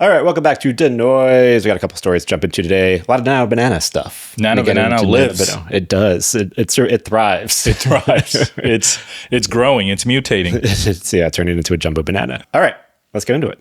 All right, welcome back to Denoise. We got a couple stories to jump into today. A lot of Nano Banana stuff. Nano Banana lives. It does. It thrives. It thrives. It's growing. It's mutating. It's turning into a jumbo banana. All right, let's get into it.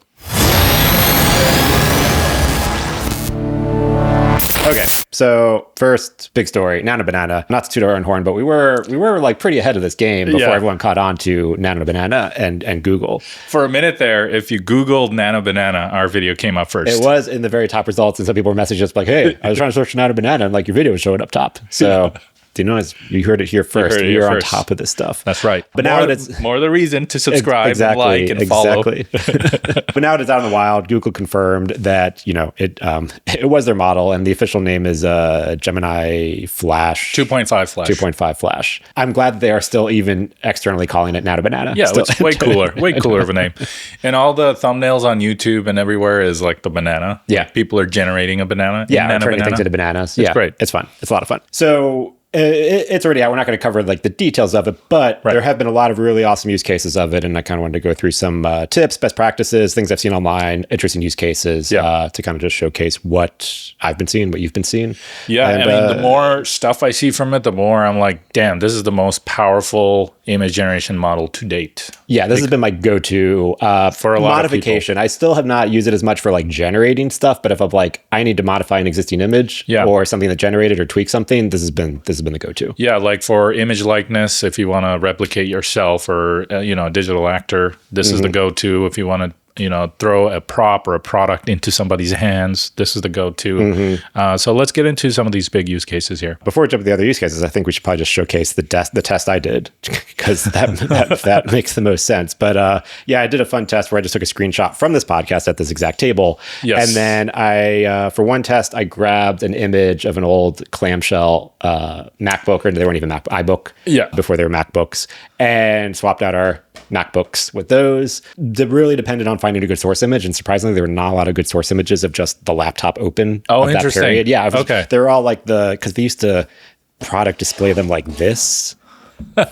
Okay, so first big story, Nano Banana. Not to toot our own horn, but we were like pretty ahead of this game before everyone caught on to Nano Banana and Google. For a minute there, if you Googled Nano Banana, our video came up first. It was in the very top results, and some people were messaging us like, "Hey, I was trying to search Nano Banana, and like your video was showing up top." So. You heard it here first. We are on top of this stuff. That's right. But now it's more the reason to subscribe, and like, and follow. But now it is out in the wild. Google confirmed that it was their model, and the official name is Gemini Flash 2.5 Flash. 2.5 Flash. I'm glad that they are still even externally calling it Nano Banana. Yeah, it's way cooler. Way cooler of a name. And all the thumbnails on YouTube and everywhere is like the banana. Yeah, people are generating a banana. Yeah, turning things into bananas. It's great. It's fun. It's a lot of fun. So. It's already out. We're not going to cover like the details of it, but there have been a lot of really awesome use cases of it. And I kind of wanted to go through some tips, best practices, things I've seen online, interesting use cases to kind of just showcase what I've been seeing, what you've been seeing. Yeah. And, I mean, the more stuff I see from it, the more I'm like, damn, this is the most powerful image generation model to date. Yeah, this has been my go-to for a lot modification. I still have not used it as much for like generating stuff, but if I'm like, I need to modify an existing image or something that generated or tweak something, this has been the go-to. Yeah, like for image likeness, if you want to replicate yourself or a digital actor, this is the go-to. If you want to throw a prop or a product into somebody's hands, this is the go-to. So let's get into some of these big use cases here. Before we jump to the other use cases, I think we should probably just showcase the test I did because that makes the most sense. But I did a fun test where I just took a screenshot from this podcast at this exact table. Yes. And then I, for one test, I grabbed an image of an old clamshell MacBook, or they weren't even iBook before they were MacBooks, and swapped out our MacBooks with those. They really depended on finding a good source image, and surprisingly, there were not a lot of good source images of just the laptop open of that period. Yeah, they were all like because they used to product display them like this.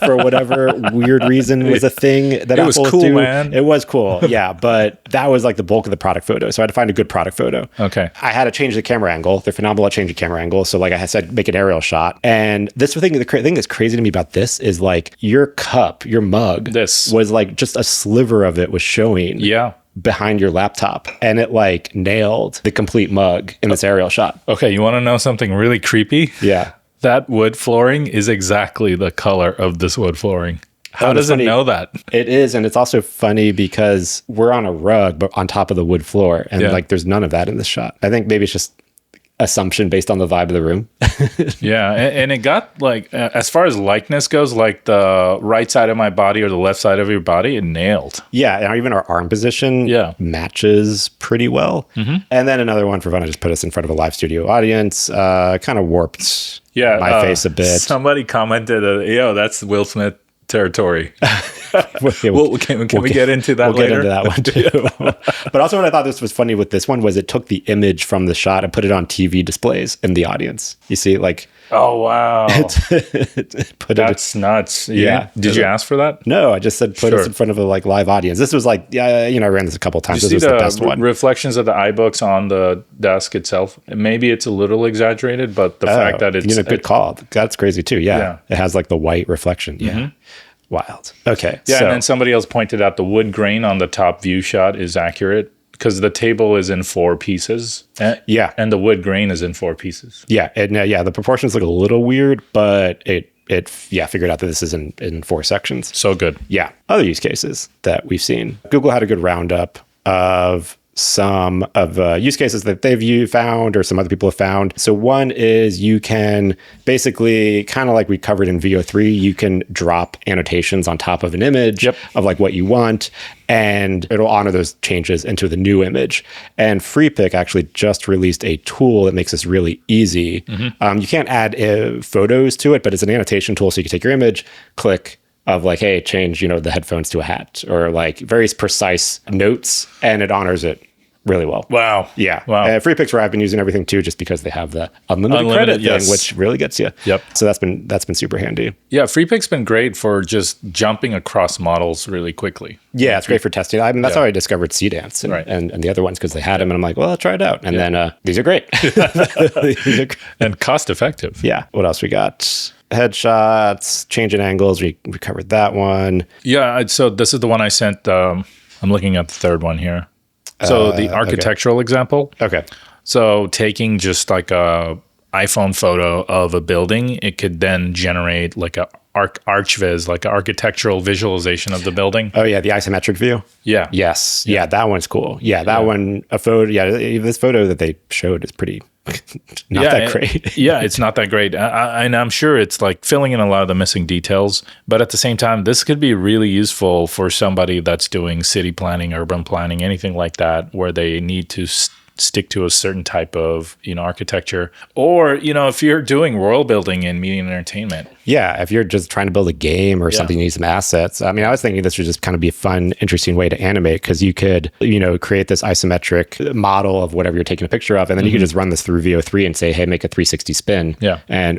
For whatever weird reason was a thing that Apple was cool, man. It was cool, yeah, but that was like the bulk of the product photo. So I had to find a good product photo. Okay. I had to change the camera angle. They're phenomenal at changing camera angle. So like I said, make an aerial shot. And the thing that's crazy to me about this is like your cup, your mug, this was like just a sliver of it was showing. Yeah. Behind your laptop, and it like nailed the complete mug in this aerial shot. Okay, you want to know something really creepy? Yeah. That wood flooring is exactly the color of this wood flooring. How does it know that? It is, and it's also funny because we're on a rug, but on top of the wood floor, and like there's none of that in this shot. I think maybe it's just assumption based on the vibe of the room. Yeah, and it got like, as far as likeness goes, like the right side of my body or the left side of your body, it nailed. Yeah, and even our arm position matches pretty well. And then another one for fun, I just put us in front of a live studio audience, kind of warped my face a bit. Somebody commented, yo, that's Will Smith territory. Can we get into that later? Get into that one too. But also what I thought this was funny with this one was it took the image from the shot and put it on TV displays in the audience. You see, like... Oh, wow. That's nuts. Yeah. Did you ask for that? No, I just said put us in front of a like live audience. This was like, I ran this a couple times. This was the best one. Reflections of the iBooks on the desk itself. Maybe it's a little exaggerated, but the fact that it's... good call. That's crazy too. Yeah. It has like the white reflection. Yeah. Wild. Okay. Yeah, and then somebody else pointed out the wood grain on the top view shot is accurate because the table is in 4 pieces. And the wood grain is in 4 pieces. Yeah, the proportions look a little weird, but it figured out that this is in 4 sections. So good. Yeah. Other use cases that we've seen. Google had a good roundup of some of use cases that they've found or some other people have found. So one is you can basically, kind of like we covered in VO3, you can drop annotations on top of an image of like what you want, and it'll honor those changes into the new image. And Freepik actually just released a tool that makes this really easy. You can't add photos to it, but it's an annotation tool. So you can take your image, click, of like, hey, change, the headphones to a hat, or like various precise notes, and it honors it really well. Wow. Yeah. Wow. Freepik's where I've been using everything too, just because they have the unlimited credit thing, which really gets you. Yep. So that's been super handy. Yeah, Freepik's been great for just jumping across models really quickly. Yeah, it's great for testing. I mean, that's how I discovered Cdance and the other ones, because they had them, and I'm like, well, I'll try it out. And then these are great. And cost effective. Yeah. What else we got? Headshots, changing angles. We covered that one. Yeah. So this is the one I sent. I'm looking at the third one here. So the architectural example. Okay. So taking just like a iPhone photo of a building, it could then generate like a ArchViz, like an architectural visualization of the building. Oh yeah, the isometric view. Yeah. Yes. Yeah, that one's cool. Yeah, that one, a photo. Yeah, this photo that they showed is pretty not that great. Yeah, it's not that great. And I'm sure it's like filling in a lot of the missing details. But at the same time, this could be really useful for somebody that's doing city planning, urban planning, anything like that, where they need to stick to a certain type of, architecture. Or, if you're doing world building in media and entertainment. Yeah, if you're just trying to build a game or something, you need some assets. I mean, I was thinking this would just kind of be a fun, interesting way to animate, because you could, create this isometric model of whatever you're taking a picture of, and then you could just run this through VO3 and say, hey, make a 360 spin,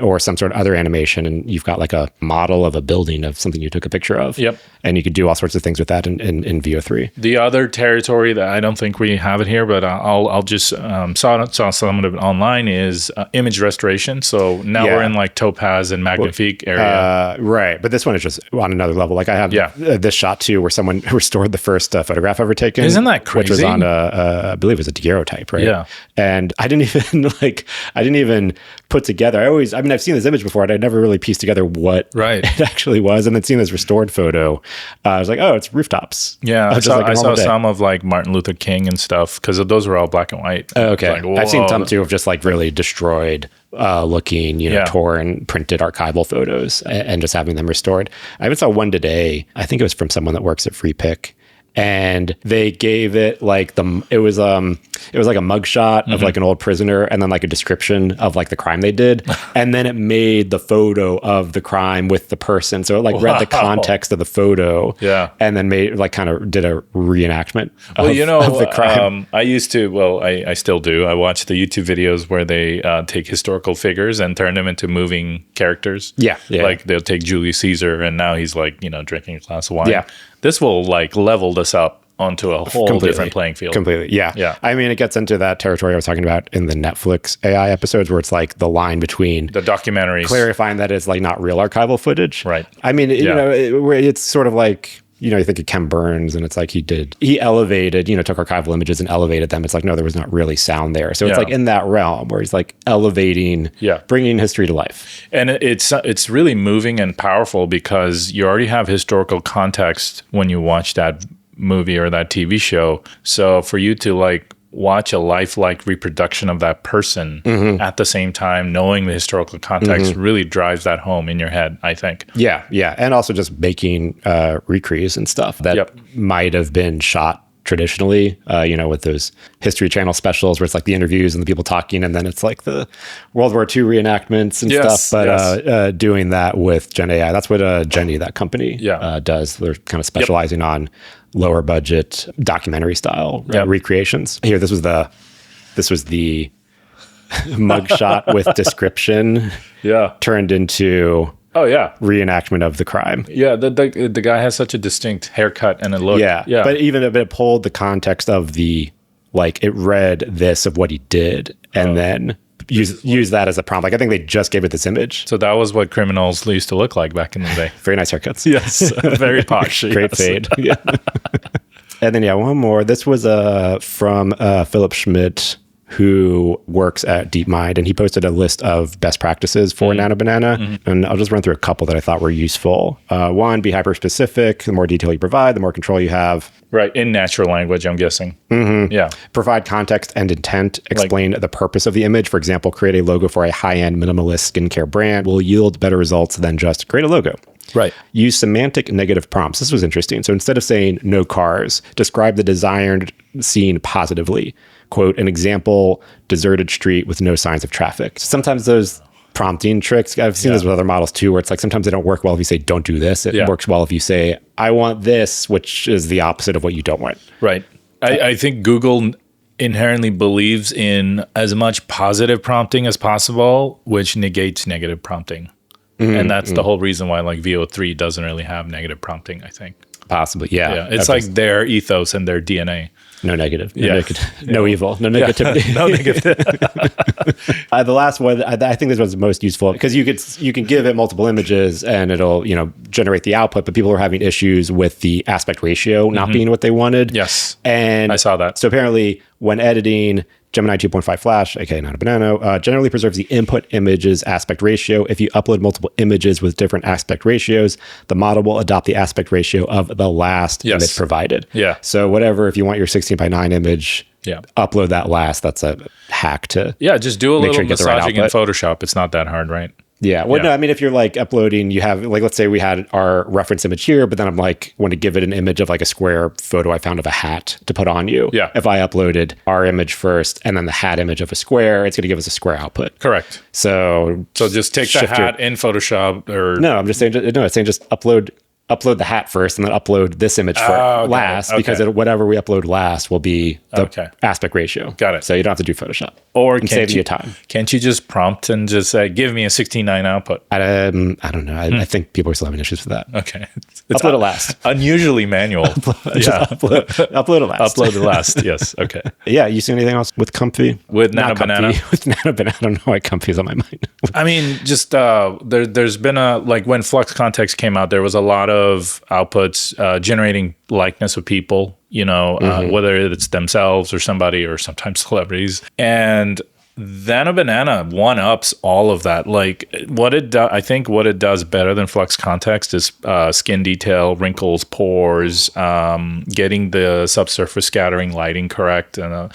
or some sort of other animation, and you've got like a model of a building of something you took a picture of. Yep. And you could do all sorts of things with that in VO3. The other territory that I don't think we have it here, but I'll just saw some of it online, is image restoration. So now we're in like Topaz and Magnifique area. Right. But this one is just on another level. Like I have this shot too, where someone restored the first photograph ever taken. Isn't that crazy? Which was on I believe it was a daguerreotype, right? Yeah. And I didn't even put together. I've seen this image before, and I never really pieced together what it actually was. And then seeing this restored photo, I was like, oh, it's rooftops. Yeah. I saw some of like Martin Luther King and stuff, because those were all black and white. Okay. Like, I've seen some too of just like really destroyed looking, torn, printed archival photos, and just having them restored. I even saw one today. I think it was from someone that works at Freepik. And they gave it like it was like a mugshot of like an old prisoner, and then like a description of like the crime they did, and then it made the photo of the crime with the person. So it like read the context of the photo, and then made like kind of did a reenactment of the crime. I still do. I watch the YouTube videos where they take historical figures and turn them into moving characters. Yeah. Like they'll take Julius Caesar, and now he's like drinking a glass of wine. Yeah. This will like level this up onto a whole different playing field. Completely. Yeah. I mean, it gets into that territory I was talking about in the Netflix AI episodes, where it's like the line between the documentaries, clarifying that it's like not real archival footage. Right. I mean, it's sort of like, you think of Ken Burns, and it's like he elevated, took archival images and elevated them. It's like, no, there was not really sound there. So it's like in that realm where he's like elevating, bringing history to life. And it's really moving and powerful, because you already have historical context when you watch that movie or that TV show. So for you to like watch a lifelike reproduction of that person at the same time, knowing the historical context really drives that home in your head, I think. Yeah. And also just making recrees and stuff that might have been shot traditionally, with those History Channel specials where it's like the interviews and the people talking, and then it's like the World War II reenactments and stuff. But doing that with Gen AI, that's what Jenny, that company, does. They're kind of specializing on lower budget documentary style recreations. Here, this was the mugshot with description turned into reenactment of the crime. Yeah, the guy has such a distinct haircut and a look. Yeah. But even if it pulled the context of the, like, it read this of what he did, and then use that as a prompt. Like, I think they just gave it this image. So that was what criminals used to look like back in the day. Very nice haircuts. Yes. Very posh. Great fade. Yeah. And then, one more. This was from Philipp Schmid, who works at DeepMind, and he posted a list of best practices for Nano Banana. And I'll just run through a couple that I thought were useful. One, be hyper-specific. The more detail you provide, the more control you have. Right, in natural language, I'm guessing. Yeah. Provide context and intent. Explain the purpose of the image. For example, create a logo for a high-end minimalist skincare brand will yield better results than just create a logo. Right. Use semantic negative prompts. This was interesting. So instead of saying no cars, describe the desired scene positively. Quote, an example, deserted street with no signs of traffic. Sometimes those prompting tricks, I've seen this with other models too, where it's like sometimes they don't work well if you say don't do this. It works well if you say I want this, which is the opposite of what you don't want. Right. I think Google inherently believes in as much positive prompting as possible, which negates negative prompting. And that's the whole reason why like VO3 doesn't really have negative prompting, I think. Possibly, yeah. It's like their ethos and their DNA. No negative. No evil. No negativity. No negative. The last one, I think this one's most useful because you can give it multiple images and it'll generate the output, but people are having issues with the aspect ratio not being what they wanted. Yes, and I saw that. So apparently, when editing, Gemini 2.5 Flash, aka Nano Banana, generally preserves the input image's aspect ratio. If you upload multiple images with different aspect ratios, the model will adopt the aspect ratio of the last image provided. Yeah. So whatever, if you want your 16:9 image, upload that last. That's a hack to just do a little massaging in Photoshop. It's not that hard, right? Yeah. Well, no, I mean, if you're like uploading, you have like, let's say we had our reference image here, but then I'm like, want to give it an image of like a square photo I found of a hat to put on you. Yeah. If I uploaded our image first and then the hat image of a square, it's going to give us a square output. Correct. So just take the hat in Photoshop or... No, I'm just saying, it's saying just upload the hat first and then upload this image last because whatever we upload last will be the aspect ratio. Got it. So you don't have to do Photoshop. Or save you time. Can't you just prompt and just say, give me a 16:9 output? I don't know. I think people are still having issues with that. Okay. Upload it last. Unusually manual. Upload it last. Upload it last. Yes. Okay. Yeah. You see anything else with Comfy? With Nano Banana? With Nano Banana. I don't know why Comfy is on my mind. I mean, just there's been like when Flux Kontext came out, there was a lot of outputs generating likeness of people, whether it's themselves or somebody or sometimes celebrities. And Nano Banana one-ups all of that. Like I think what it does better than Flux Kontext is skin detail, wrinkles, pores, getting the subsurface scattering lighting correct. And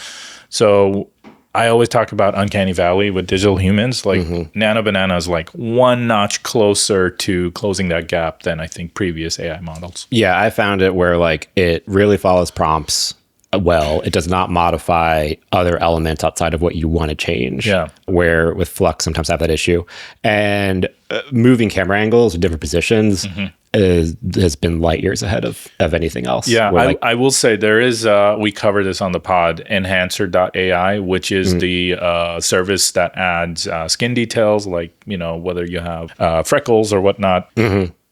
so I always talk about uncanny valley with digital humans. Like Nano Banana is like one notch closer to closing that gap than I think previous AI models. Yeah, I found it where like it really follows prompts well. It does not modify other elements outside of what you want to change. Yeah. Where with Flux sometimes I have that issue. And moving camera angles, different positions has been light years ahead of anything else. Yeah, I will say there is, we cover this on the pod, Enhancer.ai, which is the service that adds skin details, like, whether you have freckles or whatnot.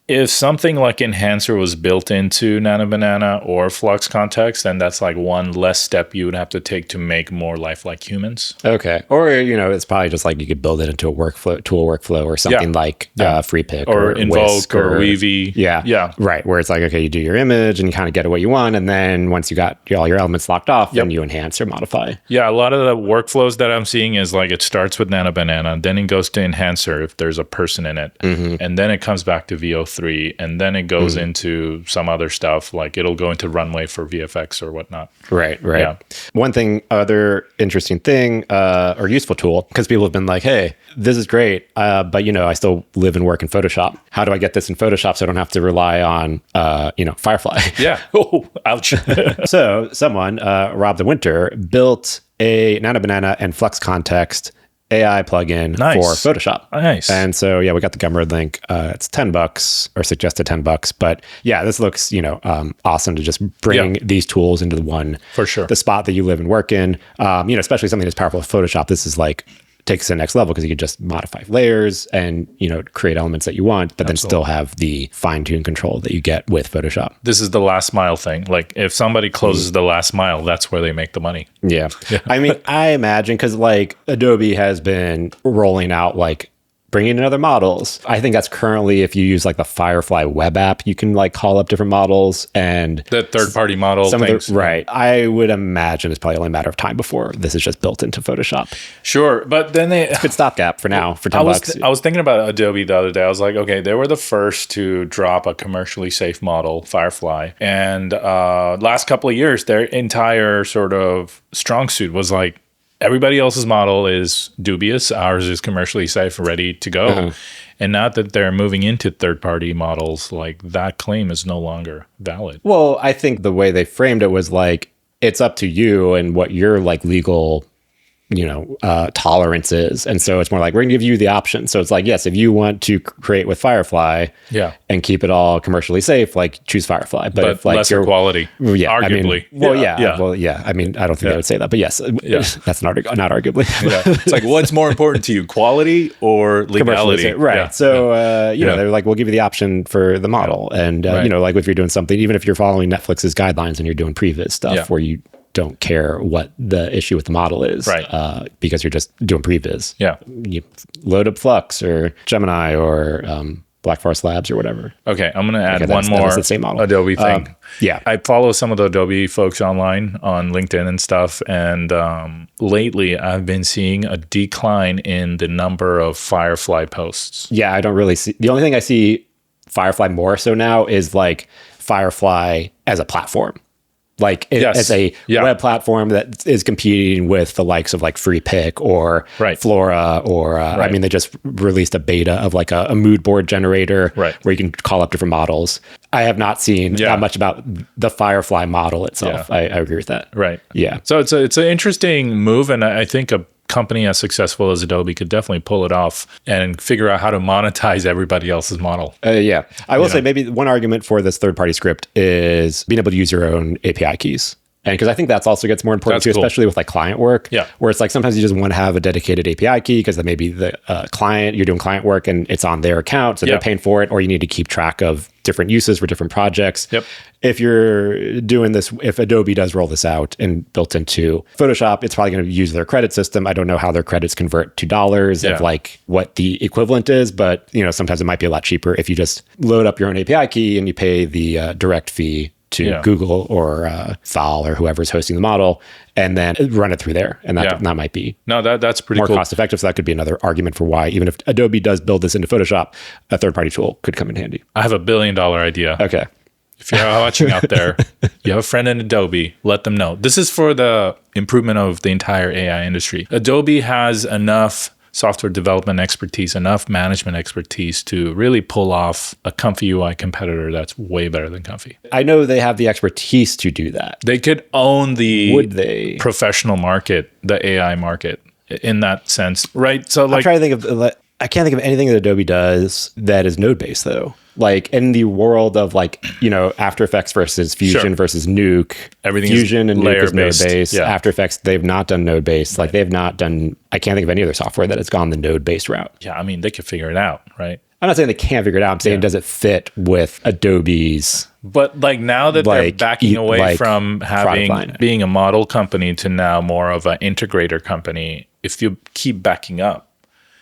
If something like Enhancer was built into Nano Banana or Flux Kontext, then that's like one less step you would have to take to make more lifelike humans. Okay. Or, it's probably just like you could build it into a tool workfall or something like Freepik or Invoke or Weavy. Yeah. Right. Where it's like, okay, you do your image and you kind of get what you want. And then once you got all your elements locked off, then you enhance or modify. Yeah. A lot of the workflows that I'm seeing is like it starts with Nano Banana, then it goes to Enhancer if there's a person in it. And then it comes back to VO3. And then it goes into some other stuff, like it'll go into Runway for VFX or whatnot. Right. Yeah. One thing, other interesting thing or useful tool, because people have been like, hey, this is great, but I still live and work in Photoshop. How do I get this in Photoshop so I don't have to rely on Firefly? Yeah. Oh, ouch. So someone, Rob the Winter, built a Nano Banana and Flux Kontext AI plugin for Photoshop. Nice. And so, we got the Gumroad link. It's $10 or suggested $10. But yeah, this looks, awesome to just bring these tools into the spot that you live and work in. Especially something as powerful as Photoshop. This is like takes it to the next level because you can just modify layers and create elements that you want, but then still have the fine-tuned control that you get with Photoshop. This is the last mile thing. Like if somebody closes the last mile, that's where they make the money. Yeah. I mean, I imagine because like Adobe has been rolling out like bringing in other models. I think that's currently, if you use like the Firefly web app, you can like call up different models and the third-party model things. Right. I would imagine it's probably only a matter of time before this is just built into Photoshop. Sure. But then it's a good stopgap for now for $10. I was thinking about Adobe the other day. I was like, okay, they were the first to drop a commercially safe model, Firefly. And last couple of years, their entire sort of strong suit was like, everybody else's model is dubious. Ours is commercially safe, ready to go. And now that they're moving into third-party models, like that claim is no longer valid. Well, I think the way they framed it was like, it's up to you and what your like legal tolerances. And so it's more like, we're gonna give you the option. So it's like, yes, if you want to create with Firefly and keep it all commercially safe, like choose Firefly. But if like lesser quality, arguably. I mean, I don't think they would say that, but yes, that's not arguably. It's like, what's more important to you, quality or legality? Right. So, they're like, we'll give you the option for the model. And, like if you're doing something, even if you're following Netflix's guidelines and you're doing previs stuff where you don't care what the issue with the model is, because you're just doing previs. You load up Flux or Gemini or Black Forest Labs or whatever. Okay, I'm going to add one more the same model. Adobe thing. Yeah. I follow some of the Adobe folks online on LinkedIn and stuff, and lately I've been seeing a decline in the number of Firefly posts. Yeah, I don't really see. The only thing I see Firefly more so now is like Firefly as a platform. Like as a web platform that is competing with the likes of like Freepik or Flora or I mean, they just released a beta of like a mood board generator where you can call up different models. I have not seen that much about the Firefly model itself. I agree with that. Right. Yeah. So it's an interesting move, and I think a company as successful as Adobe could definitely pull it off and figure out how to monetize everybody else's model. I will say maybe one argument for this third-party script is being able to use your own API keys. And because I think that's also gets more important too, especially with like client work, where it's like sometimes you just want to have a dedicated API key because then maybe the client, you're doing client work and it's on their account, so they're paying for it, or you need to keep track of different uses for different projects. If you're doing this, if Adobe does roll this out and built into Photoshop, it's probably going to use their credit system. I don't know how their credits convert to dollars of like what the equivalent is, but sometimes it might be a lot cheaper if you just load up your own API key and you pay the direct fee to Google or Thal or whoever's hosting the model, and then run it through there. And that might be that's pretty more cool. cost effective. So that could be another argument for why, even if Adobe does build this into Photoshop, a third-party tool could come in handy. I have $1 billion idea. Okay. If you're watching out there, you have a friend in Adobe, let them know. This is for the improvement of the entire AI industry. Adobe has enough software development expertise, enough management expertise to really pull off a Comfy UI competitor that's way better than Comfy. I know they have the expertise to do that. They could own the professional market, the AI market in that sense, right? So like, I'm trying to think of, I can't think of anything that Adobe does that is node-based though. Like in the world of like, After Effects versus Fusion versus Nuke, everything Fusion and Nuke is node-based. Yeah. After Effects, they've not done node-based. Like they've not done, I can't think of any other software that has gone the node-based route. Yeah, I mean, they could figure it out, right? I'm not saying they can't figure it out. I'm saying does it fit with Adobe's? But like now that they're backing away from being a model company to now more of an integrator company, if you keep backing up,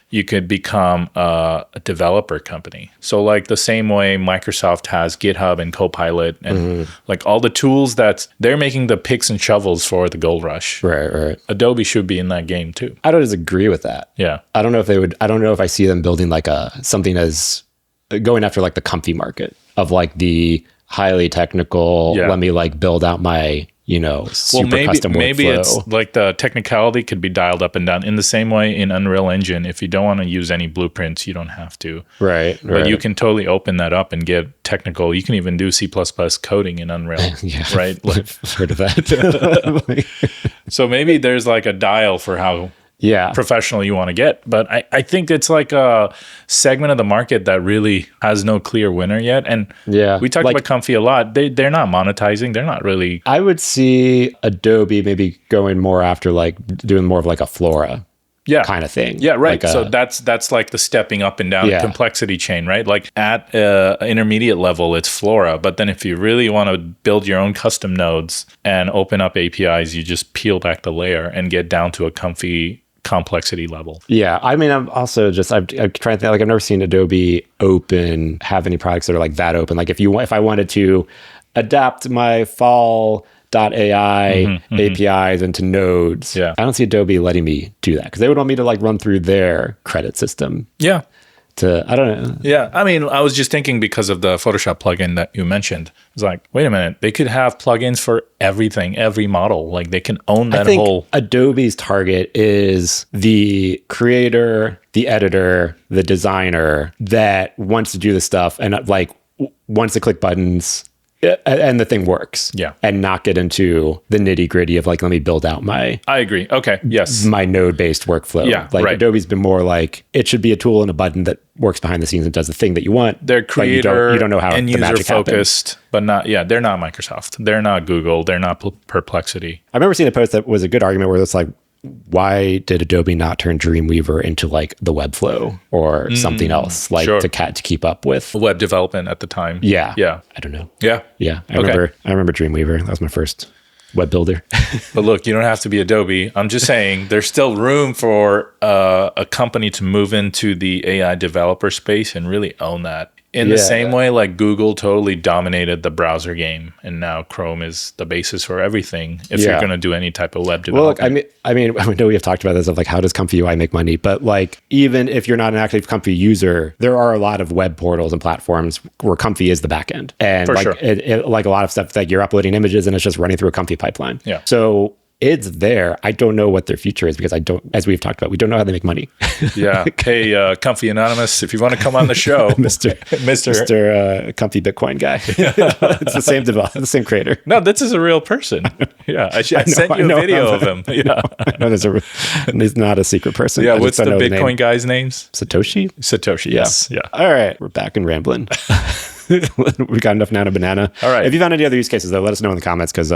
you could become a developer company. So like the same way Microsoft has GitHub and Copilot and like all the tools they're making the picks and shovels for the gold rush. Right. Adobe should be in that game too. I don't disagree with that. Yeah. I don't know if they would, I don't know if I see them building like something as going after like the comfy market of like the highly technical, let me like build out my super custom workflow. Maybe it's like the technicality could be dialed up and down in the same way in Unreal Engine. If you don't want to use any blueprints, you don't have to. Right. But you can totally open that up and get technical. You can even do C++ coding in Unreal. Right. I've heard of that. So maybe there's like a dial for how professional you want to get. But I think it's like a segment of the market that really has no clear winner yet. And we talked about Comfy a lot. They're not monetizing. They're not really. I would see Adobe maybe going more after like doing more of like a Flora kind of thing. Yeah, right. Like so that's like the stepping up and down complexity chain, right? Like at intermediate level, it's Flora. But then if you really want to build your own custom nodes and open up APIs, you just peel back the layer and get down to a Comfy complexity level. Yeah. I mean, I'm also just, I'm trying to think, like I've never seen Adobe have any products that are like that open. Like if I wanted to adapt my fall.ai APIs into nodes, I don't see Adobe letting me do that because they would want me to like run through their credit system. Yeah. I don't know. Yeah. I mean, I was just thinking because of the Photoshop plugin that you mentioned. It's like, wait a minute, they could have plugins for everything, every model. Like they can own that whole. Adobe's target is the creator, the editor, the designer that wants to do the stuff and like wants to click buttons and the thing works. Yeah. And not get into the nitty gritty of like, let me build out my I agree. Okay. Yes. my node-based workflow. Yeah, Like right. Adobe's been more like, it should be a tool and a button that works behind the scenes and does the thing that you want. They're creator you don't know how and the user magic focused, but not, they're not Microsoft. They're not Google. They're not Perplexity. I remember seeing a post that was a good argument where it's like, why did Adobe not turn Dreamweaver into like the Webflow or something else, like sure. to keep up with Web development at the time. Yeah. Yeah. I don't know. Yeah. Yeah. I remember Dreamweaver. That was my first web builder. But look, you don't have to be Adobe. I'm just saying there's still room for a company to move into the AI developer space and really own that. In the same way, like Google totally dominated the browser game, and now Chrome is the basis for everything. If you're going to do any type of web development. Well, look, I mean, I know we have talked about this of like, how does Comfy UI make money? But like, even if you're not an active Comfy user, there are a lot of web portals and platforms where Comfy is the backend, and For like, sure. like a lot of stuff that you're uploading images and it's just running through a Comfy pipeline. Yeah. So it's there. I don't know what their future is because I don't, as we've talked about, we don't know how they make money. Yeah. Hey, Comfy Anonymous, if you want to come on the show, Mr. Comfy Bitcoin guy. It's the same developer, the same creator. No, this is a real person. Yeah. I sent you a video of him. Yeah. No, he's not a secret person. Yeah. What's the Bitcoin guy's names? Satoshi? Satoshi. Yes. Yeah. All right. We're back and rambling. We got enough Nano Banana. All right. If you found any other use cases, though, let us know in the comments because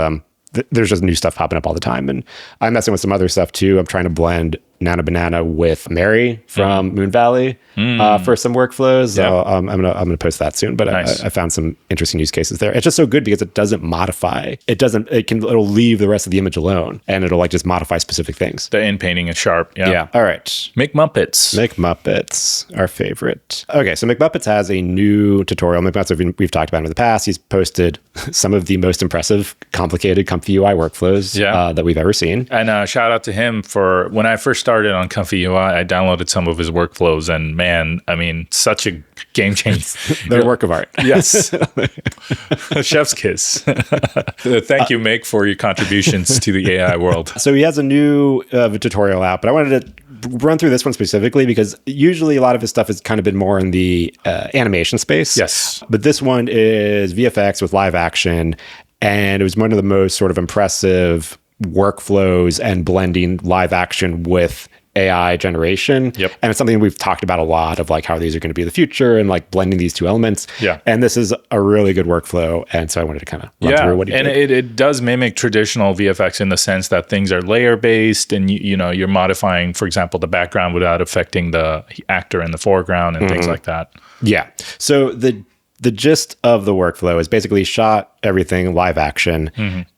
there's just new stuff popping up all the time. And I'm messing with some other stuff too. I'm trying to blend Nano Banana with Mary from Moon Valley for some workflows. Yeah. I'm gonna post that soon. But Nice. I found some interesting use cases there. It's just so good because it doesn't modify. It'll leave the rest of the image alone, and it'll like just modify specific things. The in painting is sharp. Yeah. Yeah. All right. Mickmumpitz. Our favorite. Okay, so Mickmumpitz has a new tutorial. Mickmumpitz, we've talked about him in the past. He's posted some of the most impressive, complicated Comfy UI workflows that we've ever seen. And shout out to him for when I first started on Comfy UI, I downloaded some of his workflows, and man, I mean, such a game changer. They're a work of art. Yes. Chef's kiss. Thank you, Mick, for your contributions to the AI world. So he has a new tutorial out, but I wanted to run through this one specifically because usually a lot of his stuff has kind of been more in the animation space. Yes. But this one is VFX with live action, and it was one of the most sort of impressive workflows and blending live action with AI generation. Yep. And it's something we've talked about a lot of like how these are going to be the future and like blending these two elements. Yeah. And this is a really good workflow. And so I wanted to kind of run through what he did. And it does mimic traditional VFX in the sense that things are layer based and you're modifying, for example, the background without affecting the actor in the foreground and things like that. Yeah. So the gist of the workflow is basically shot everything live action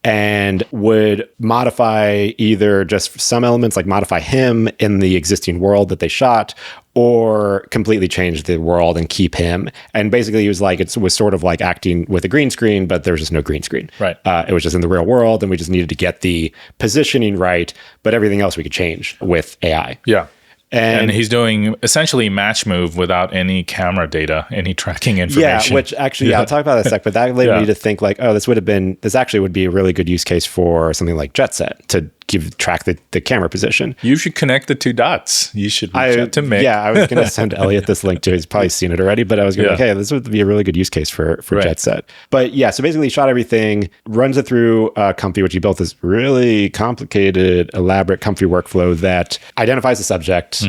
and would modify either just some elements, like modify him in the existing world that they shot, or completely change the world and keep him. And basically he was like, it was sort of like acting with a green screen, but there was just no green screen. Right. It was just in the real world and we just needed to get the positioning right, but everything else we could change with AI. Yeah. And he's doing essentially match move without any camera data, any tracking information. Yeah, which actually, I'll talk about that in a sec, but that led me to think like, oh, this actually would be a really good use case for something like Jet Set to track the camera position. You should connect the two dots. You should reach out to Mick. Yeah, I was going to send Elliot this link too. He's probably seen it already, but I was going to this would be a really good use case for Jet Set. But yeah, so basically he shot everything, runs it through Comfy, which he built this really complicated, elaborate Comfy workflow that identifies the subject,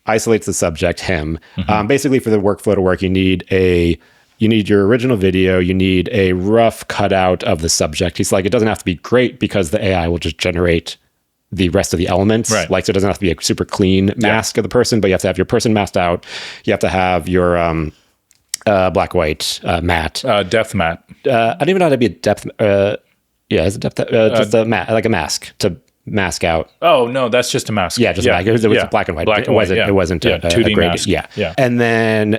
isolates the subject, him. Basically for the workflow to work, you need your original video, you need a rough cutout of the subject. He's like, it doesn't have to be great because the AI will just generate the rest of the elements. Right. Like, so it doesn't have to be a super clean mask of the person, but you have to have your person masked out. You have to have your black, white, matte. Depth matte. I don't even know how to be a depth. Is it depth? Just a matte, like a mask to mask out. Oh, no, that's just a mask. Yeah, just a mask. It was black and white. It wasn't a 2D graded. mask. Yeah. And then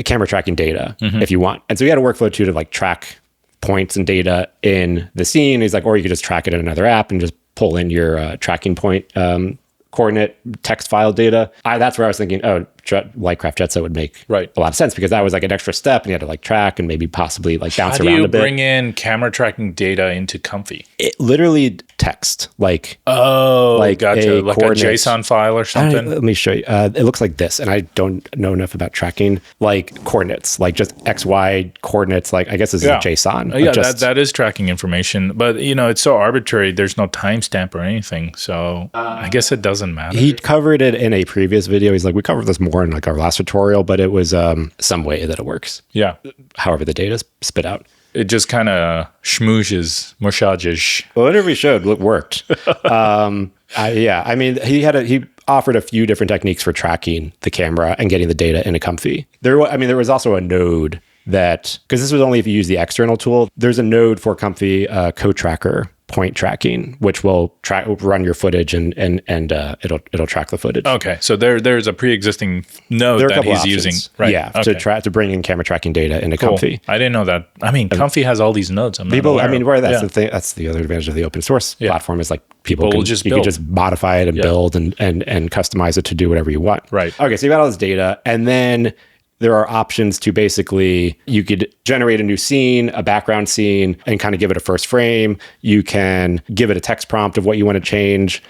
camera tracking data if you want. And so we had a workflow too to like track points and data in the scene. He's like, or you could just track it in another app and just pull in your tracking point coordinate text file data. That's where I was thinking, oh, Lightcraft Jet Set would make Right. a lot of sense, because that was like an extra step and you had to like track and maybe possibly like bounce How around do you a bit. bring in camera tracking data into Comfy? It literally text, like Gotcha. Like a coordinates. JSON file or something? Let me show you. It looks like this, and I don't know enough about tracking, like coordinates, like just XY coordinates. Like I guess this is a JSON. That is tracking information, but it's so arbitrary. There's no timestamp or anything, so I guess it doesn't matter. He covered it in a previous video. He's like, we covered this more in like our last tutorial, but it was some way that it works. Yeah. However the data is spit out. It just kind of mushages. Well, whatever he showed worked. I mean, he offered a few different techniques for tracking the camera and getting the data into Comfy. There was also a node that, because this was only if you use the external tool, there's a node for Comfy co-tracker point tracking, which will run your footage and it'll track the footage. Okay, so there's a pre-existing node that he's using, right? Yeah, okay. to bring in camera tracking data into Comfy. I didn't know that. I mean, Comfy has all these nodes. That's the thing. That's the other advantage of the open source platform, is like people can just modify it and build and customize it to do whatever you want. Right. Okay, so you got all this data, and then there are options to basically, you could generate a new scene, a background scene, and kind of give it a first frame. You can give it a text prompt of what you want to change.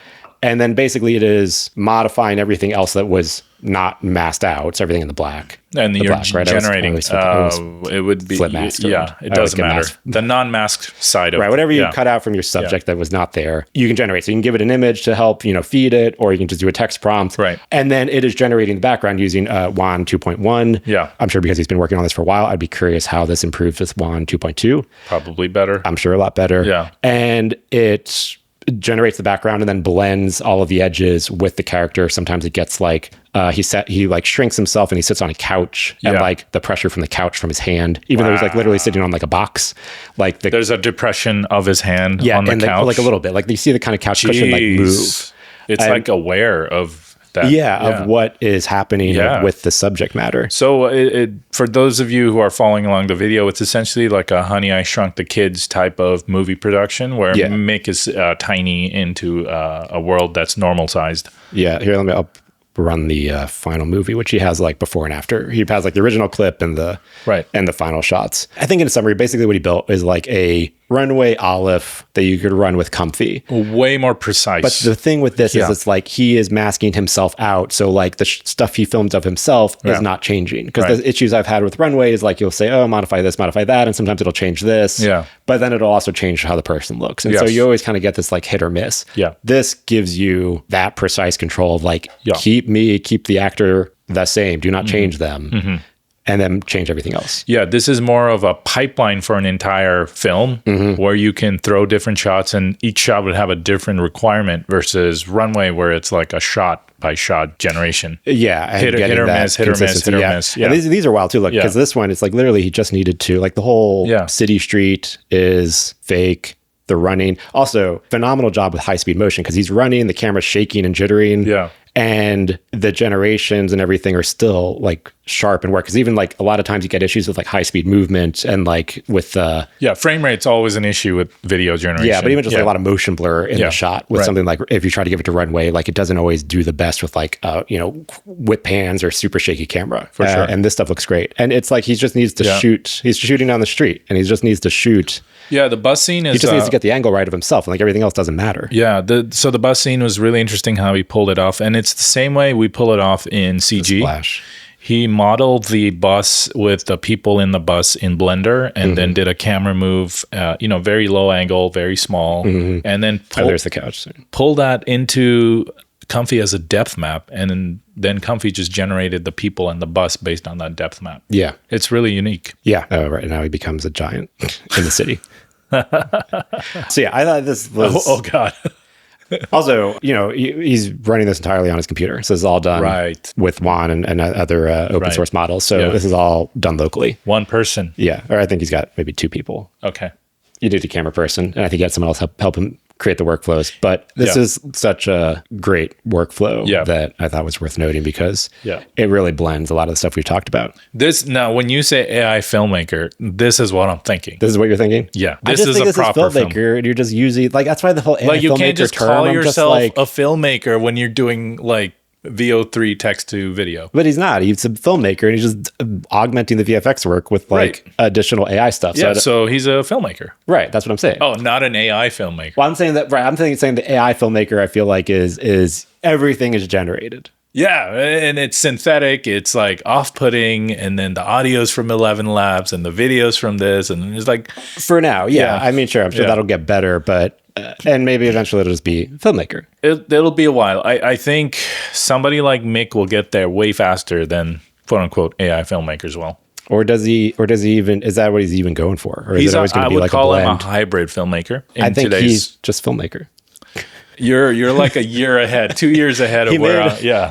And then basically it is modifying everything else that was not masked out. It's everything in the black. And you're generating, it would be, it doesn't matter. The non-masked side of it. Right, whatever you cut out from your subject that was not there, you can generate. So you can give it an image to help, feed it, or you can just do a text prompt. Right. And then it is generating the background using WAN 2.1. Yeah. I'm sure because he's been working on this for a while, I'd be curious how this improves with WAN 2.2. Probably better. I'm sure a lot better. Yeah. And it generates the background and then blends all of the edges with the character. Sometimes it gets like he like shrinks himself and he sits on a couch, and like the pressure from the couch from his hand, even though he's like literally sitting on like a box, like there's a depression of his hand on the couch, like a little bit, like you see the kind of couch cushion like move. It's like aware of that. Of what is happening with the subject matter. So for those of you who are following along the video, it's essentially like a Honey, I Shrunk the Kids type of movie production where Mick is tiny into a world that's normal sized. Yeah, here, I'll run the final movie, which he has like before and after. He has like the original clip and the final shots. I think in summary, basically what he built is like a runway Olive that you could run with Comfy. Way more precise. But the thing with this is it's like he is masking himself out. So like the stuff he films of himself is not changing. Because the issues I've had with runway is like you'll say, oh, modify this, modify that. And sometimes it'll change this. Yeah. But then it'll also change how the person looks. And so you always kind of get this like hit or miss. Yeah. This gives you that precise control of like, keep the actor the same. Do not change them. And then change everything else. Yeah, this is more of a pipeline for an entire film where you can throw different shots and each shot would have a different requirement versus runway where it's like a shot by shot generation. Yeah. Hit or miss. Yeah. And these are wild too. Look, because this one, it's like literally he just needed to, like the whole city street is fake. The running. Also, phenomenal job with high-speed motion because he's running, the camera's shaking and jittering. Yeah. And the generations and everything are still like sharp and work. Because even like a lot of times you get issues with like high-speed movement and like with frame rate's always an issue with video generation. Yeah, but even just like a lot of motion blur in the shot with something like if you try to give it to runway, like it doesn't always do the best with like whip pans or super shaky camera. For sure. And this stuff looks great. And it's like he just needs to shoot. He's shooting down the street and he just needs to shoot. Yeah, the bus scene is... He just needs to get the angle right of himself, and like everything else doesn't matter. Yeah, so the bus scene was really interesting how he pulled it off, and it's the same way we pull it off in CG. Splash. He modeled the bus with the people in the bus in Blender, and then did a camera move, very low angle, very small, and then there's the couch. Pull that into Comfy as a depth map, and then Comfy just generated the people and the bus based on that depth map. Yeah. It's really unique. Yeah. Right now he becomes a giant in the city. So yeah, I thought this was... Oh God. Also, he's running this entirely on his computer. So this is all done with WAN and other open source models. So this is all done locally. One person. Yeah. Or I think he's got maybe two people. Okay. You do the camera person, and I think he had someone else help him create the workflows. But this is such a great workflow that I thought was worth noting because it really blends a lot of the stuff we've talked about. Now, when you say AI filmmaker, this is what I'm thinking. This is what you're thinking? Yeah. This is a proper filmmaker, and you're just using, like, that's why the whole AI filmmaker term. You can't just call yourself a filmmaker when you're doing, like, VO3 text to video. But he's not. He's a filmmaker, and he's just augmenting the VFX work with like additional AI stuff. Yeah, so he's a filmmaker. Right. That's what I'm saying. Oh, not an AI filmmaker. Well, I'm saying that. Right. I'm saying the AI filmmaker. I feel like is everything is generated. Yeah, and it's synthetic. It's like off-putting, and then the audio's from 11 Labs, and the video's from this, and it's like for now. Yeah. I mean, sure. I'm sure that'll get better, but. And maybe eventually it'll just be filmmaker. It'll be a while. I think somebody like Mick will get there way faster than quote unquote AI filmmakers will. Or does he even, is that what he's even going for? Or is it always going to be like a blend? I would call him a hybrid filmmaker. I think he's just filmmaker. You're like a year ahead, 2 years ahead of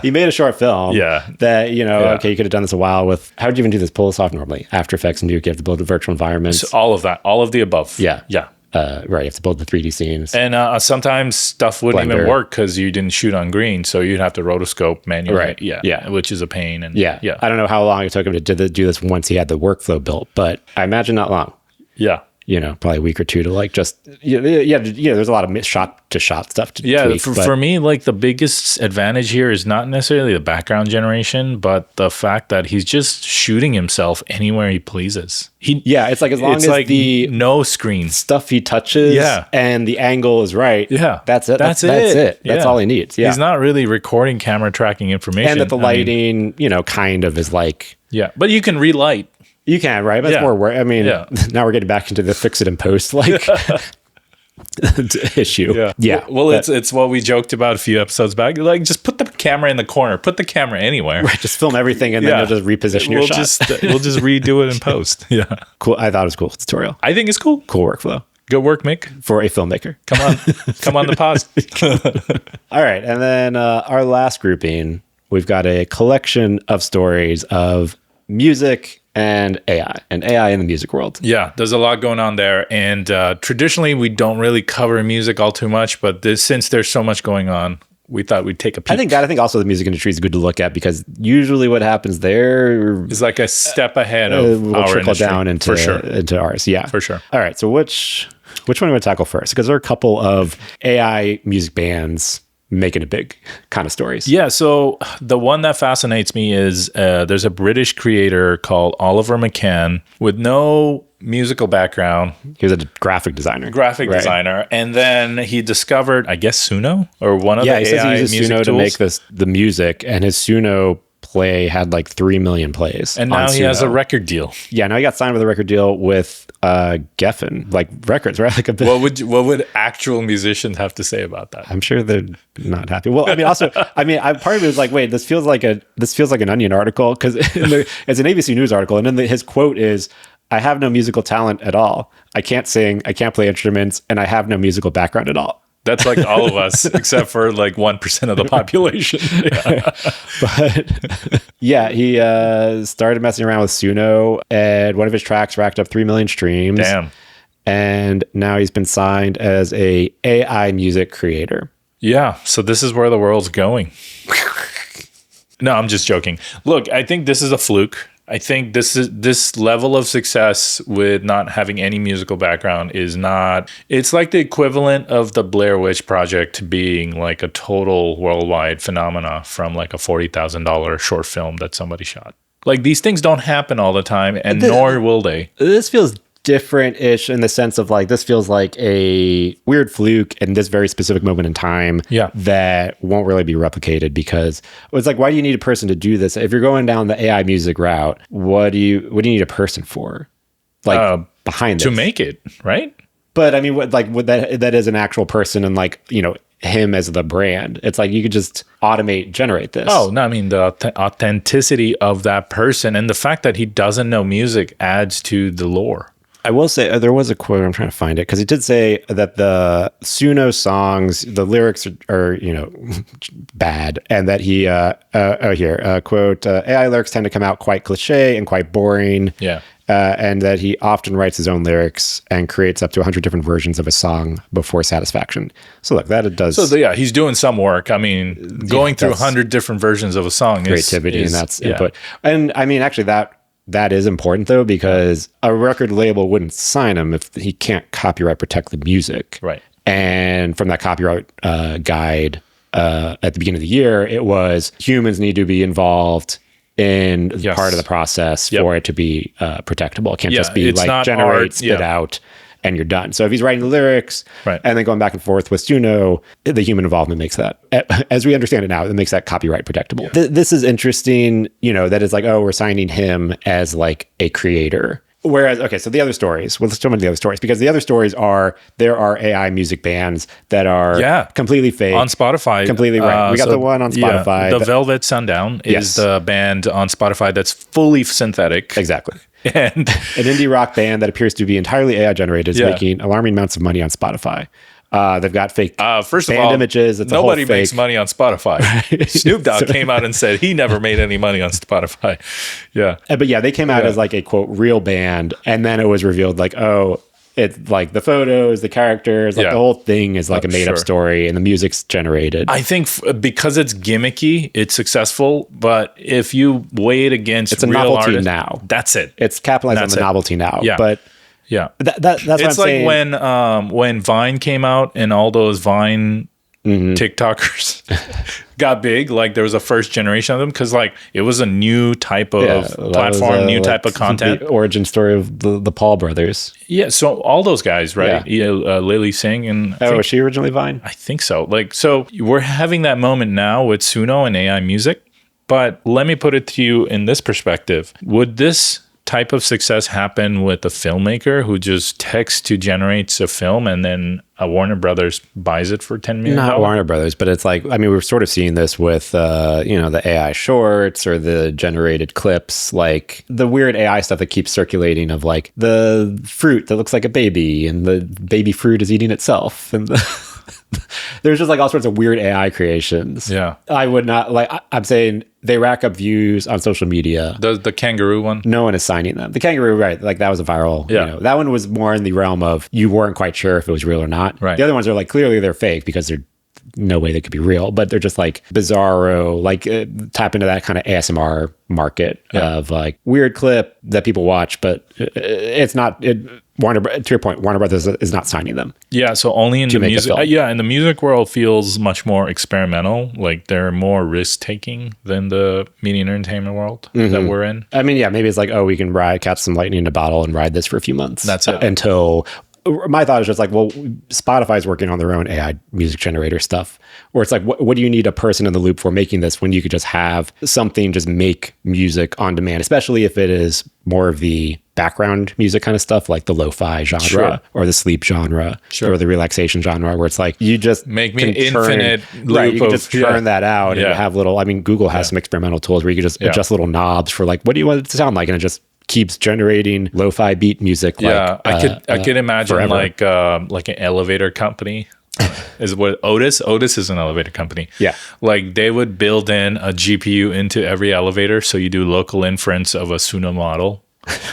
He made a short film. Yeah. That, okay, you could have done this a while with, how would you even do this? Pull this off normally? After Effects and Nuke, you have to build a virtual environment. So all of that, all of the above. Yeah. Yeah. Right, you have to build the 3D scenes. And sometimes stuff wouldn't even work because you didn't shoot on green, so you'd have to rotoscope manually. Right. Yeah. Which is a pain. And yeah. I don't know how long it took him to do this once he had the workflow built, but I imagine not long. Yeah. Probably a week or two to like just there's a lot of shot-to-shot stuff to tweak. For me, like the biggest advantage here is not necessarily the background generation, but the fact that he's just shooting himself anywhere he pleases. It's like as long as like the no screen stuff he touches and the angle is right. Yeah, that's it. That's it. That's all he needs. Yeah, he's not really recording camera tracking information, and that the lighting, kind of is like but you can relight. You can, right? But it's more work. I mean, now we're getting back into the fix it and post issue. Yeah. Well, it's what we joked about a few episodes back. Like, just put the camera in the corner. Put the camera anywhere. Right. Just film everything, and then you'll just reposition your shot. We'll just redo it in post. Yeah. Cool. I thought it was cool tutorial. I think it's cool. Cool workflow. Good work, Mick. For a filmmaker. Come on the pause. All right. And then our last grouping, we've got a collection of stories of music and AI in the music world. Yeah, there's a lot going on there. And traditionally, we don't really cover music all too much, but since there's so much going on, we thought we'd take a peek. I think also the music industry is good to look at because usually what happens there is like a step ahead of we'll our trickle industry. Down into ours. Yeah, for sure. All right, so which one do we want to tackle first? Because there are a couple of AI music bands making a big kind of stories. Yeah, so the one that fascinates me is there's a British creator called Oliver McCann with no musical background. He was a graphic designer. And then he discovered, I guess, Suno or one of the he says AI he uses music Suno tools. to make the music, and his Suno play had like 3 million plays. And now he has a record deal. Yeah, now he got signed with a record deal with Geffen, like records, right? Like what would actual musicians have to say about that? I'm sure they're not happy. Well, I mean, also, part of it was like, wait, this feels like an Onion article because it's an ABC News article, and then his quote is, "I have no musical talent at all. I can't sing, I can't play instruments, and I have no musical background at all." That's like all of us, except for like 1% of the population. But he started messing around with Suno, and one of his tracks racked up 3 million streams. Damn. And now he's been signed as a AI music creator. Yeah. So this is where the world's going. No, I'm just joking. Look, I think this is a fluke. I think this level of success with not having any musical background is not, it's like the equivalent of the Blair Witch Project being like a total worldwide phenomena from like a $40,000 short film that somebody shot. Like these things don't happen all the time, and nor will they. This feels different-ish in the sense of like, this feels like a weird fluke in this very specific moment in time that won't really be replicated, because it's like, why do you need a person to do this? If you're going down the AI music route, what do you need a person for? Like behind this? To make it, right? But I mean, that is an actual person, and like, him as the brand. It's like you could just generate this. Oh, no, I mean, the authenticity of that person and the fact that he doesn't know music adds to the lore. I will say there was a quote, I'm trying to find it, because he did say that the Suno songs, the lyrics are bad, and that he quote, AI lyrics tend to come out quite cliche and quite boring. Yeah. And that he often writes his own lyrics and creates up to 100 different versions of a song before satisfaction. So look, that it does. So he's doing some work. I mean, going through 100 different versions of a song creativity, and that's input. And I mean, actually that is important though, because a record label wouldn't sign him if he can't copyright protect the music. Right. And from that copyright guide, at the beginning of the year, it was humans need to be involved in part of the process for it to be protectable. It can't just be like generate, spit out, and you're done. So if he's writing the lyrics and then going back and forth with Suno, the human involvement makes that, as we understand it now, it makes that copyright protectable. This is interesting, that it's like, oh, we're signing him as like a creator. Whereas, okay, so the other stories, let's jump into the other stories, because the other stories are, there are AI music bands that are completely fake. On Spotify. Completely right. We got the one on Spotify. The Velvet Sundown is the band on Spotify that's fully synthetic. Exactly. And an indie rock band that appears to be entirely AI generated is making alarming amounts of money on Spotify. They've got fake first band of all, images. It's nobody makes money on Spotify. Snoop Dogg came out and said he never made any money on Spotify. Yeah. But yeah, they came out as like a quote real band, and then it was revealed like, oh, it's like the photos, the characters, like the whole thing is like a made up story, and the music's generated. I think because it's gimmicky, it's successful. But if you weigh it against it's a real novelty artists, now. That's it. It's capitalized on the novelty now. Yeah. But yeah, that's what it's I'm like saying. when Vine came out and all those Vine TikTokers got big. Like there was a first generation of them because like it was a new type of platform, new type of content. The origin story of the Paul brothers. Yeah, so all those guys, right? Lily Singh and was she originally Vine? I think so. Like so, we're having that moment now with Suno and AI music. But let me put it to you in this perspective: would this type of success happen with a filmmaker who just texts to generates a film and then a Warner Brothers buys it for $10 million? Not Warner Brothers, but it's like, I mean, we're sort of seeing this with, the AI shorts or the generated clips, like the weird AI stuff that keeps circulating of like the fruit that looks like a baby and the baby fruit is eating itself. And there's just like all sorts of weird AI creations. Yeah. I would not like, I'm saying they rack up views on social media. The kangaroo one? No one is signing them. The kangaroo, right. Like that was a viral, that one was more in the realm of you weren't quite sure if it was real or not. Right. The other ones are like, clearly they're fake because they're no way they could be real, but they're just like bizarro, like tap into that kind of ASMR market of like weird clip that people watch, but it's not, Warner, to your point, Warner Brothers is not signing them. Yeah, so only in the music. In the music world feels much more experimental. Like they're more risk taking than the media and entertainment world that we're in. I mean, maybe it's like, oh, we can catch some lightning in a bottle and ride this for a few months. That's it. Until my thought is just like, well, Spotify's working on their own AI music generator stuff. Or it's like, what do you need a person in the loop for making this when you could just have something just make music on demand, especially if it is more of the background music kind of stuff, like the lo-fi genre or the sleep genre or the relaxation genre, where it's like you just make me infinite loop you can just turn that out and have little, I mean, Google has some experimental tools where you can just adjust little knobs for like, what do you want it to sound like? And it just keeps generating lo-fi beat music. I could imagine forever. like an elevator company. Is what Otis is an elevator company. Yeah, like they would build in a GPU into every elevator, so you do local inference of a Suno model.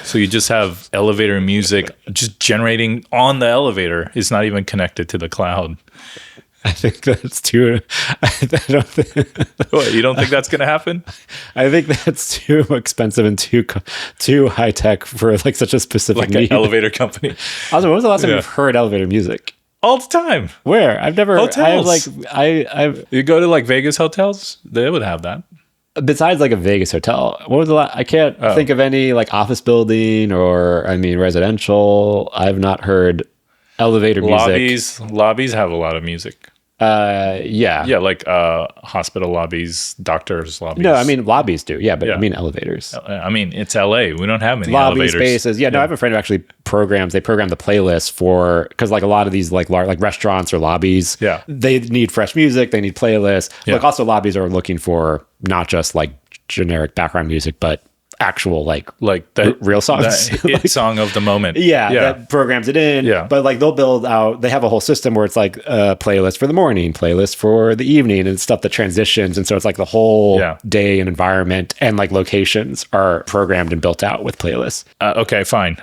So you just have elevator music just generating on the elevator. It's not even connected to the cloud. I think that's too. What, you don't think that's going to happen? I think that's too expensive and too high tech for like such a specific need. An elevator company. Also, when was the last time you've heard elevator music? All the time. Where? I've never. Hotels. I've you go to like Vegas hotels, they would have that. Besides like a Vegas hotel, what was the last? I can't think of any like office building or residential. I've not heard elevator music. Lobbies have a lot of music. Like hospital lobbies, doctors' lobbies. No, I mean lobbies do. Yeah, but I mean elevators. I mean it's LA. We don't have many lobby elevators. Spaces. Yeah, no, I have a friend who actually program the playlist for, because like a lot of these like restaurants or lobbies, they need fresh music, they need playlists. Like also lobbies are looking for not just like generic background music, but actual like that real songs, like, song of the moment. That programs it in. But like they'll build out, they have a whole system where it's like a playlist for the morning, playlist for the evening, and stuff that transitions. And so it's like the whole day and environment and like locations are programmed and built out with playlists. Okay, fine.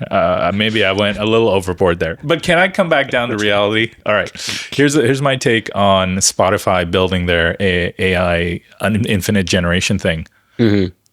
Maybe I went a little overboard there, but can I come back down to reality? All right, here's my take on Spotify building their AI infinite generation thing.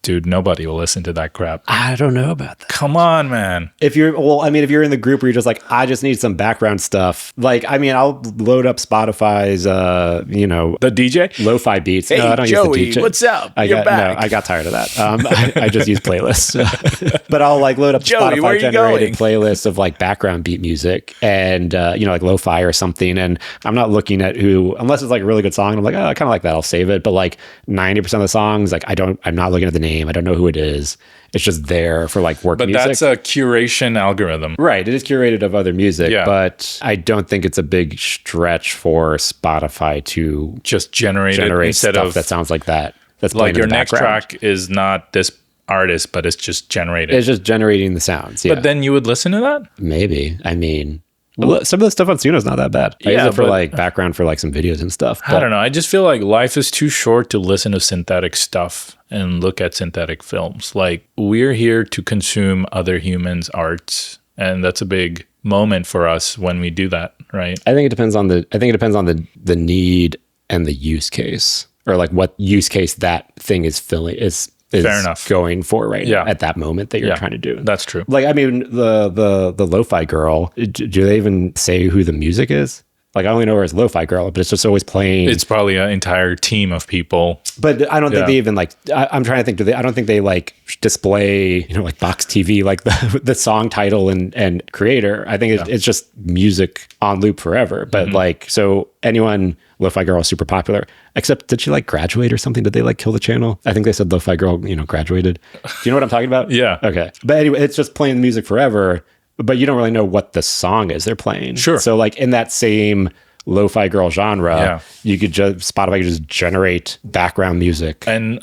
Dude, nobody will listen to that crap. I don't know about that. Come on, man. If you're in the group where you're just like, I just need some background stuff. Like, I mean, I'll load up Spotify's, the DJ lo-fi beats. Hey, no, I don't Joey, use the DJ. what's up? You're back. No, I got tired of that. I just use playlists. But I'll like load up Joey, Spotify generated playlists of like background beat music and like lo-fi or something. And I'm not looking at who, unless it's like a really good song. And I'm like, oh, I kind of like that. I'll save it. But like 90% of the songs, like I'm not looking at the name. I don't know who it is. It's just there for like work music. But that's a curation algorithm. Right. It is curated of other music, but I don't think it's a big stretch for Spotify to just generate stuff of, that sounds like that. That's like your next track is not this artist, but it's just generated. It's just generating the sounds. Yeah. But then you would listen to that? Maybe. I mean, some of the stuff on Suno is not that bad. I use it for like background for like some videos and stuff. I don't know. I just feel like life is too short to listen to synthetic stuff and look at synthetic films. Like, we're here to consume other humans' arts, and that's a big moment for us when we do that, right? I think it depends on the need and the use case, or like what use case that thing is filling is fair enough going for right now at that moment that you're trying to do. That's true. Like, I mean, the lo-fi girl, do they even say who the music is? Like, I only know her as lo-fi girl, but it's just always playing. It's probably an entire team of people. But I don't think they even like, I'm trying to think, I don't think they like display, like Box TV, like the song title and creator. I think it's just music on loop forever. But like, so anyone, Lo-Fi Girl is super popular, except did she like graduate or something? Did they like kill the channel? I think they said Lo-Fi Girl, graduated. Do you know what I'm talking about? Yeah. Okay. But anyway, it's just playing the music forever, but you don't really know what the song is they're playing. Sure. So like in that same Lo-Fi Girl genre, you could Spotify could just generate background music. And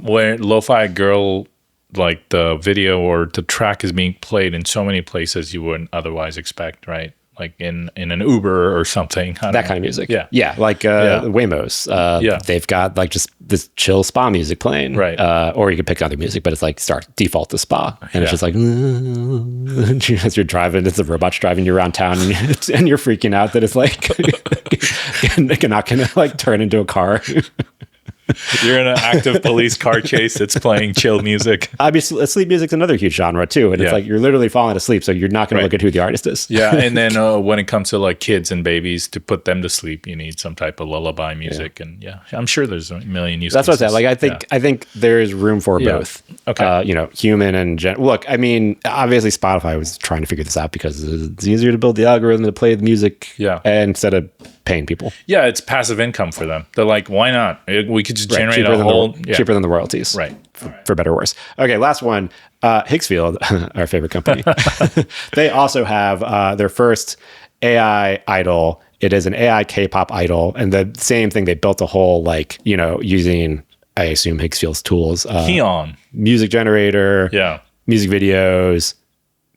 where Lo-Fi Girl, like the video or the track is being played in so many places you wouldn't otherwise expect, right? Like in an Uber or something. Kind of music. Yeah. Yeah. Like Waymo's. They've got like just this chill spa music playing. Right. Or you could pick other music, but it's like default to spa. And it's just like, as you're driving, it's the robots driving you around town and you're freaking out that it's like, not going to like turn into a car. You're in an active police car chase. It's playing chill music. Obviously, sleep music's another huge genre too, and it's like you're literally falling asleep, so you're not going to look at who the artist is. Yeah, and then when it comes to like kids and babies, to put them to sleep, you need some type of lullaby music, and I'm sure there's a million use cases. That's what I said. Like I think there's room for both. Okay, human and look. I mean, obviously, Spotify was trying to figure this out because it's easier to build the algorithm to play the music, instead of paying people. Yeah, it's passive income for them. They're like, why not? We could just generate cheaper than the royalties. Right. For better or worse. Okay, last one. Higgsfield, our favorite company. They also have their first AI idol. It is an AI K-pop idol. And the same thing, they built a whole using, I assume, Higgsfield's tools. Keon. Music generator. Yeah. Music videos.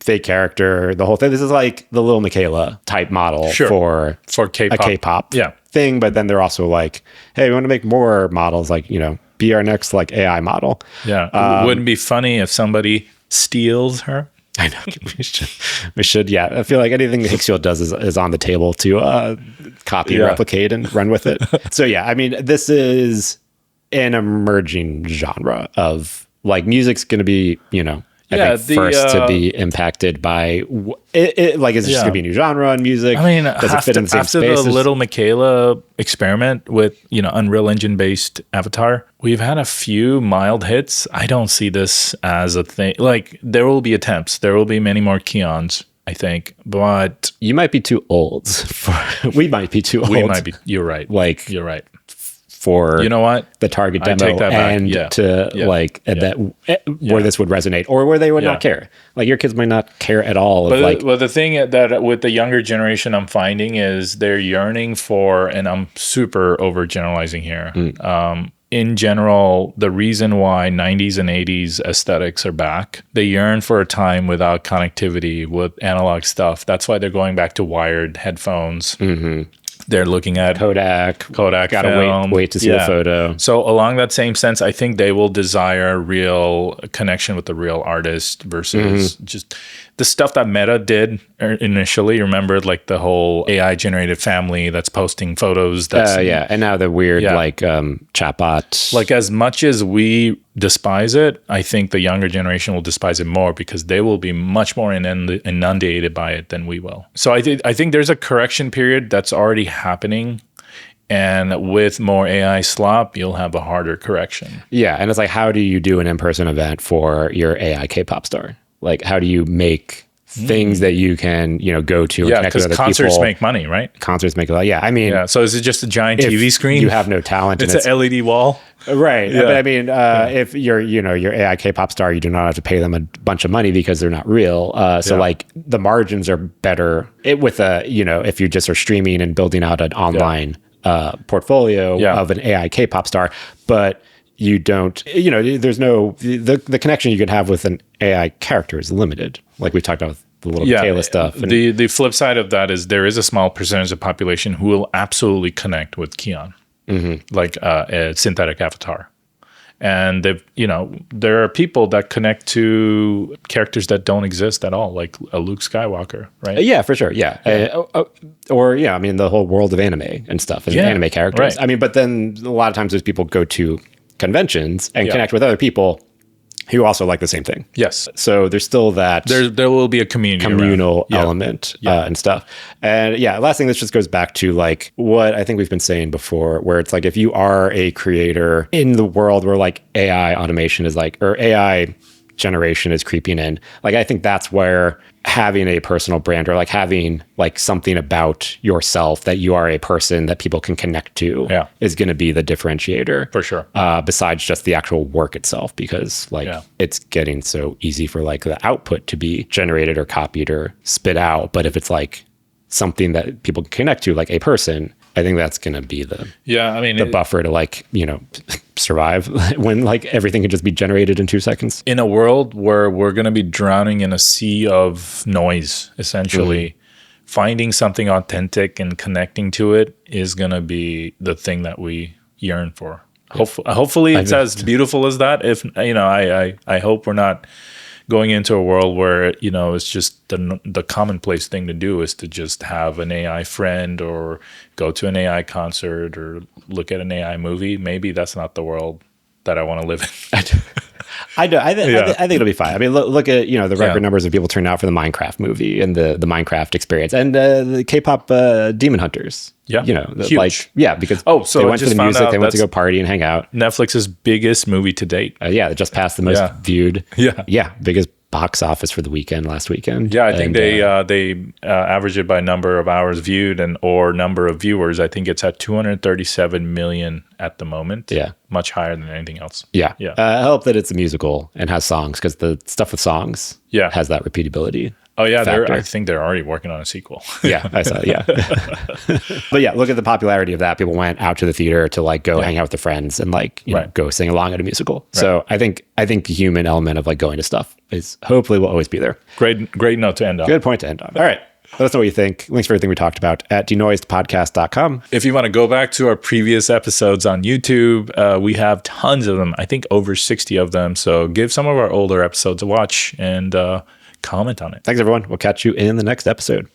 Fake character, the whole thing. This is like the Lil Michaela type model for K-pop. A K-pop thing. But then they're also like, hey, we want to make more models, like, be our next like AI model. Yeah. Wouldn't it be funny if somebody steals her? I know. We should. Yeah. I feel like anything that Higgsfield does is on the table to copy and replicate and run with it. So yeah, I mean, this is an emerging genre of like music's going to be, I think first to be impacted by it. Like, is it just gonna be a new genre in music? I mean, does it fit in the same after space? The Little Michaela experiment with Unreal Engine based Avatar, we've had a few mild hits. I don't see this as a thing. Like, there will be attempts. There will be many more Keons, I think, but you might be too old. We might be too old. We might be. You're right. Like, you're right. For what the target demo and where this would resonate or where they would not care. Like, your kids might not care at all. But the thing that with the younger generation I'm finding is they're yearning for, and I'm super overgeneralizing here. In general, the reason why 90s and 80s aesthetics are back, they yearn for a time without connectivity with analog stuff. That's why they're going back to wired headphones. They're looking at Kodak. Gotta wait to see the photo. So along that same sense, I think they will desire real connection with the real artist versus just the stuff that Meta did initially. Remember, like the whole AI generated family that's posting photos. That's and now the weird like chatbot. Like as much as we despise it, I think the younger generation will despise it more because they will be much more inundated by it than we will. So I think there's a correction period that's already happening. And with more AI slop, you'll have a harder correction. Yeah. And it's like, how do you do an in-person event for your AI K-pop star? Like, how do you make things that you can, go to and connect with other people? Yeah, because concerts make money, right? Concerts make a lot. Yeah. I mean, so is it just a giant TV screen? You have no talent. It's an LED wall. Right. Yeah. But I mean, if you're, your AI K-pop star, you do not have to pay them a bunch of money because they're not real. So like the margins are better with if you just are streaming and building out an online portfolio of an AI K-pop star, but you don't, there's no, the connection you could have with an AI character is limited. Like we talked about with the little Kayla stuff. And the flip side of that is there is a small percentage of population who will absolutely connect with Keon, like a synthetic avatar. And there are people that connect to characters that don't exist at all, like a Luke Skywalker, right? Yeah, for sure. Yeah. I mean, the whole world of anime and stuff and anime characters. Right. I mean, but then a lot of times those people go to conventions and connect with other people who also like the same thing. Yes. So there's still that there will be a communal element and stuff. And last thing, this just goes back to like what I think we've been saying before, where it's like if you are a creator in the world where like AI automation is like, or AI generation is creeping in, like I think that's where having a personal brand or like having like something about yourself that you are a person that people can connect to is going to be the differentiator for sure, besides just the actual work itself, because like it's getting so easy for like the output to be generated or copied or spit out. But if it's like something that people can connect to, like a person, I think that's going to be the buffer to like, survive when like everything can just be generated in 2 seconds. In a world where we're going to be drowning in a sea of noise, essentially, finding something authentic and connecting to it is going to be the thing that we yearn for. Hopefully it's as beautiful as that. If, I hope we're not going into a world where, it's just the commonplace thing to do is to just have an AI friend or go to an AI concert or look at an AI movie. Maybe that's not the world that I want to live in. I think it'll be fine. I mean, look at, the record numbers of people turned out for the Minecraft movie and the Minecraft experience and the K-pop Demon Hunters. Yeah. Huge. Because so they went to the music, they went to go party and hang out. Netflix's biggest movie to date. It just passed the most viewed. Yeah. Biggest box office for the weekend last weekend. Yeah, I think they average it by number of hours viewed or number of viewers. I think it's at 237 million at the moment. Yeah. Much higher than anything else. Yeah. I hope that it's a musical and has songs, because the stuff with songs has that repeatability. Oh yeah, I think they're already working on a sequel. Yeah, I saw. Yeah, but look at the popularity of that. People went out to the theater to like go hang out with their friends and like go sing along at a musical. Right. So I think the human element of like going to stuff is hopefully will always be there. Great note to end on. Good point to end on. All right. Let us know what you think. Links for everything we talked about at denoisedpodcast.com. If you want to go back to our previous episodes on YouTube, we have tons of them. I think over 60 of them. So give some of our older episodes a watch and comment on it. Thanks, everyone. We'll catch you in the next episode.